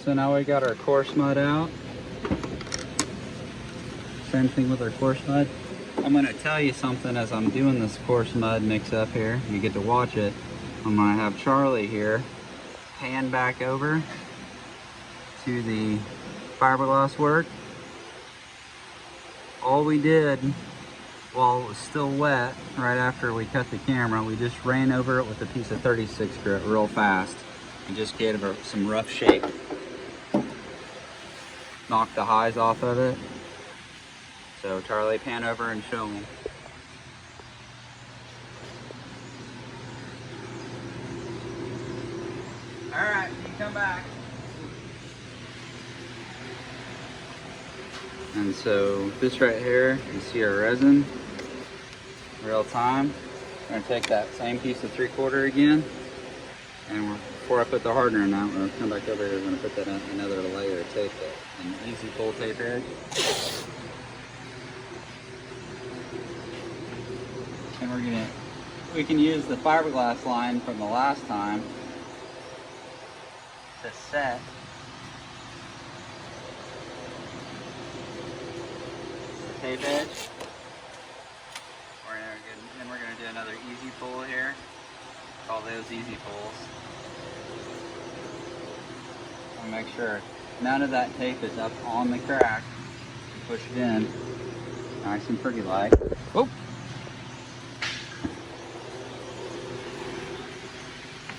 So now we got our coarse mud out. Same thing with our coarse mud. I'm going to tell you something as I'm doing this coarse mud mix up here. You get to watch it. I'm going to have Charlie here pan back over to the fiberglass work. All we did while it was still wet, right after we cut the camera, we just ran over it with a piece of 36 grit real fast and just gave it some rough shape. Knocked the highs off of it. So Charlie, pan over and show me. All right, you can come back. And so this right here, you see our resin, real time. We're gonna take that same piece of 3/4 again, and before I put the hardener in that, we're gonna come back over here, we're gonna put that on another layer of tape, an easy pull tape edge. And we can use the fiberglass line from the last time to set the tape edge. Then we're going to do another easy pull here. Call those easy pulls. And make sure none of that tape is up on the crack. Push it in nice and pretty like. Whoop.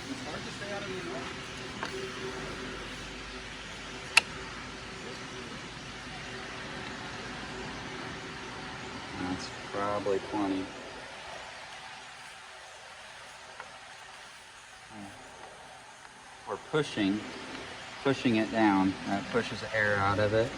It's hard to stay out of the mud. That's probably plenty. We're pushing it down. That pushes air out of it.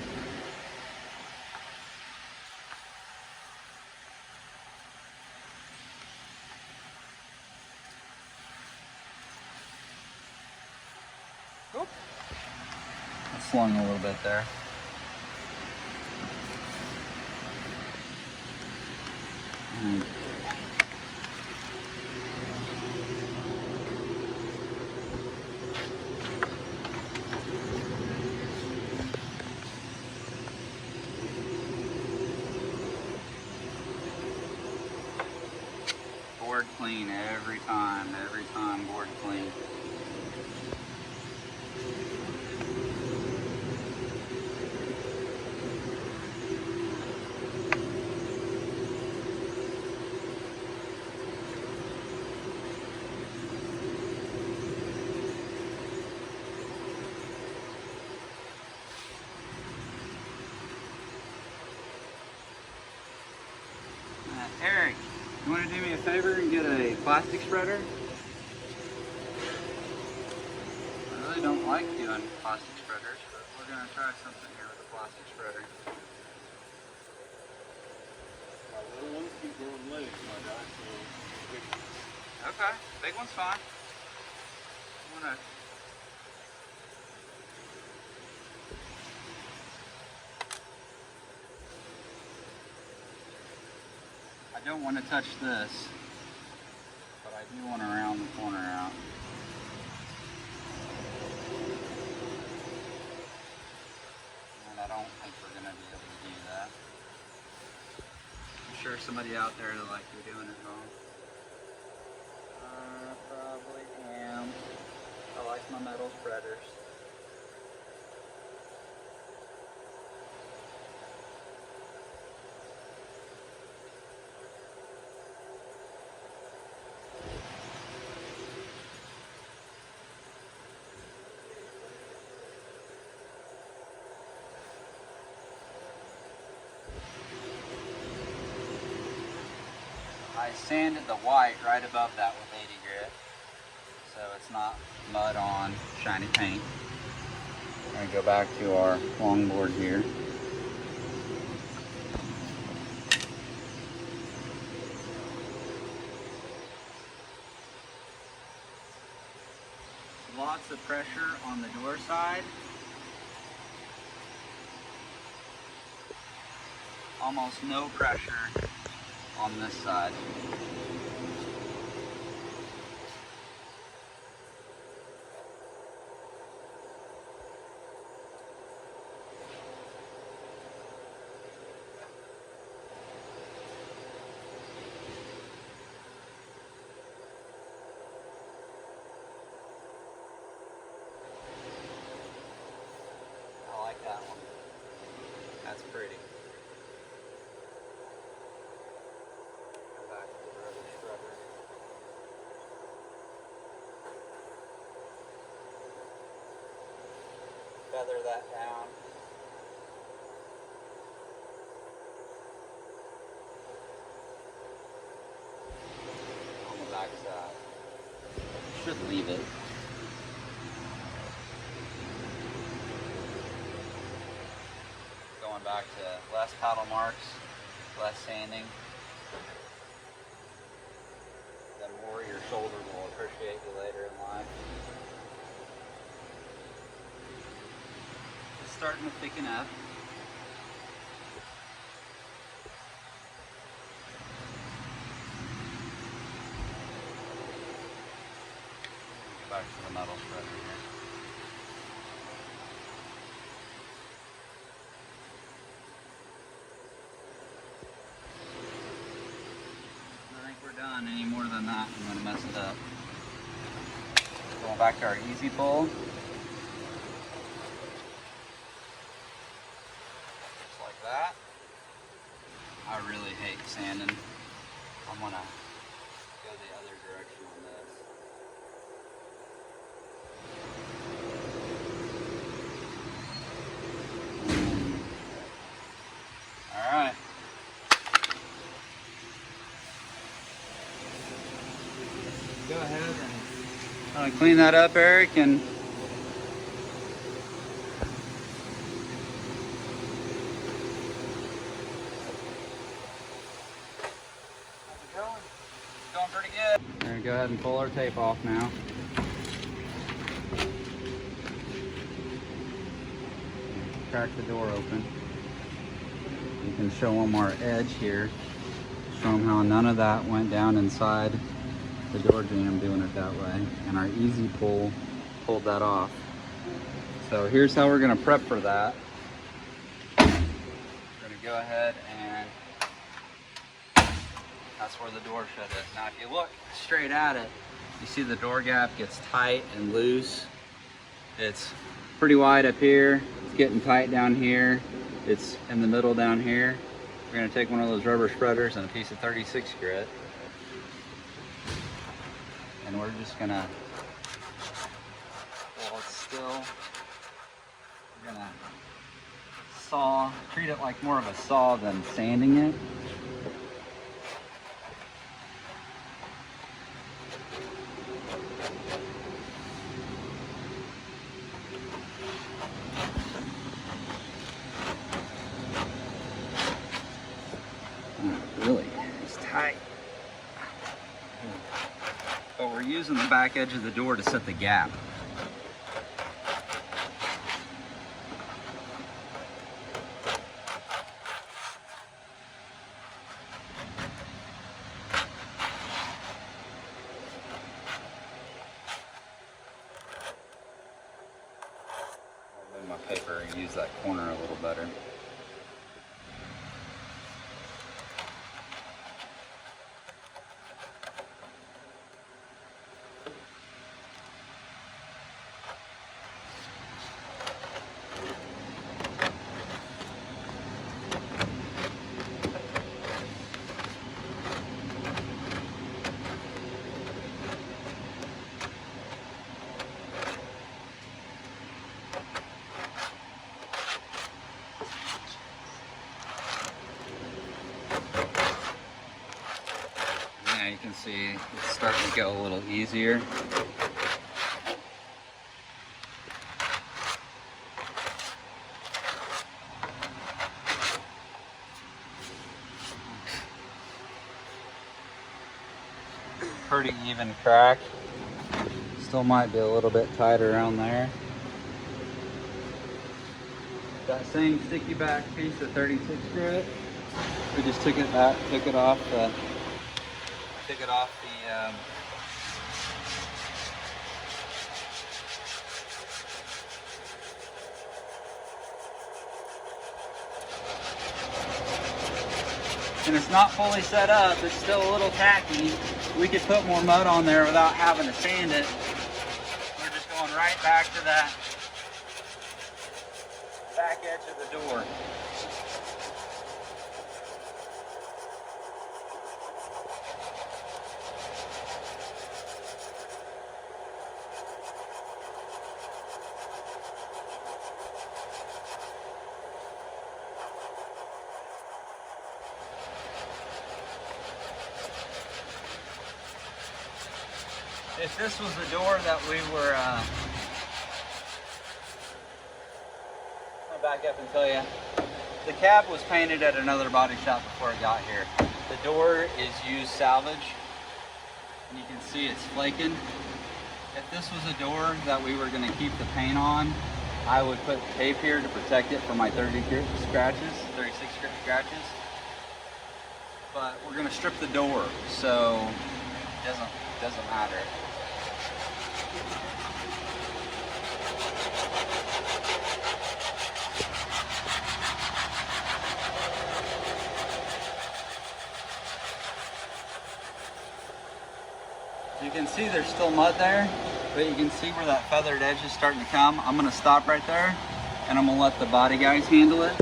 Oop. It slung a little bit there. Board clean every time board clean. Eric, you want to do me a favor and get a plastic spreader? I really don't like doing plastic spreaders, but we're going to try something here with a plastic spreader. My little ones keep growing legs, my guy, so big ones. Okay, big one's fine. I don't want to touch this, but I do want to round the corner out. And I don't think we're going to be able to do that. I'm sure somebody out there that like you're doing it wrong. I probably am. I like my metal spreaders. I sanded the white right above that with 80 grit, so it's not mud on shiny paint. We're going to go back to our longboard here. Lots of pressure on the door side. Almost no pressure on this side. feather that down. On the back side. Should leave it. Going back to less paddle marks, less sanding. Then more your shoulder will appreciate you later in life. It's starting to thicken up. Go back to the metal spreader here. I think we're done. Any more than that, I'm going to mess it up. Going back to our easy pull. Just like that. I really hate sanding. I'm going to go the other direction on this. All right. Go ahead and clean that up, Eric, and how's it going? It's going pretty good. We're gonna go ahead and pull our tape off now. Crack the door open. You can show them our edge here. Show them how none of that went down inside the door jamb doing it that way, and our easy pull pulled that off. So here's how we're going to prep for that. We're going to go ahead and that's where the door shut is. Now if you look straight at it, you see the door gap gets tight and loose. It's pretty wide up here, it's getting tight down here, it's in the middle down here. We're going to take one of those rubber spreaders and a piece of 36 grit, and we're just gonna, while it's still, we're gonna saw, treat it like more of a saw than sanding it. Really, it's tight. But we're using the back edge of the door to set the gap. I'll move my paper and use that corner a little better. Now you can see it's starting to go a little easier. Pretty even crack. Still might be a little bit tight around there. That same sticky back piece of 36 grit. We just took it off the and it's not fully set up, it's still a little tacky. We could put more mud on there without having to sand it. We're just going right back to that back edge of the door. if this was the door that we were, I'll back up and tell you. The cab was painted at another body shop before it got here. The door is used salvage, and you can see it's flaking. If this was a door that we were gonna keep the paint on, I would put tape here to protect it from my 36 scratches. But we're gonna strip the door, so it doesn't matter. You can see there's still mud there, but you can see where that feathered edge is starting to come. I'm gonna stop right there, and I'm gonna let the body guys handle it.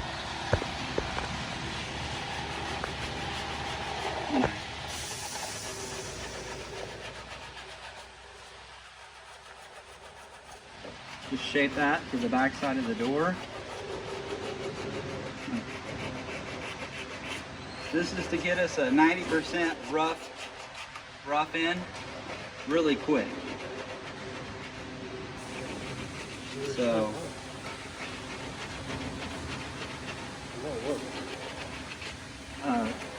Just shape that to the back side of the door. This is to get us a 90% rough in really quick. So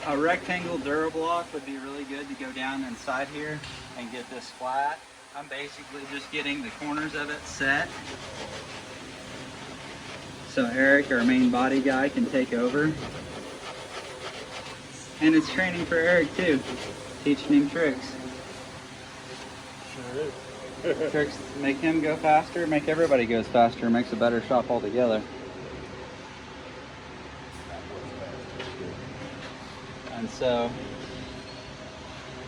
a rectangle Durablock would be really good to go down inside here and get this flat. I'm basically just getting the corners of it set so Eric, our main body guy, can take over. And it's training for Eric too, teaching him tricks. Sure is. Tricks make him go faster, make everybody goes faster, makes a better shop altogether. And so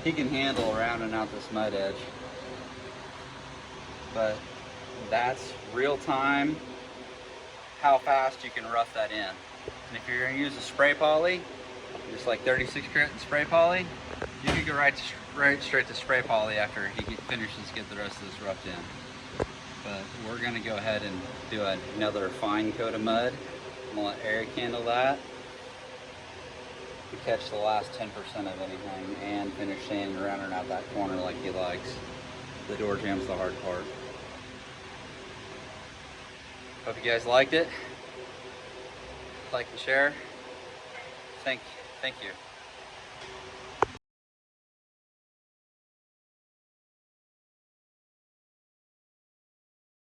he can handle rounding out this mud edge. But that's real time, how fast you can rough that in. And if you're gonna use a spray poly, just like 36 grit and spray poly, you can go right straight to spray poly after he finishes get the rest of this roughed in. But we're gonna go ahead and do another fine coat of mud. I'm gonna let Eric handle that to catch the last 10% of anything and finish sanding rounding out that corner like he likes. The door jam's the hard part. Hope you guys liked it. Like and share. Thank you.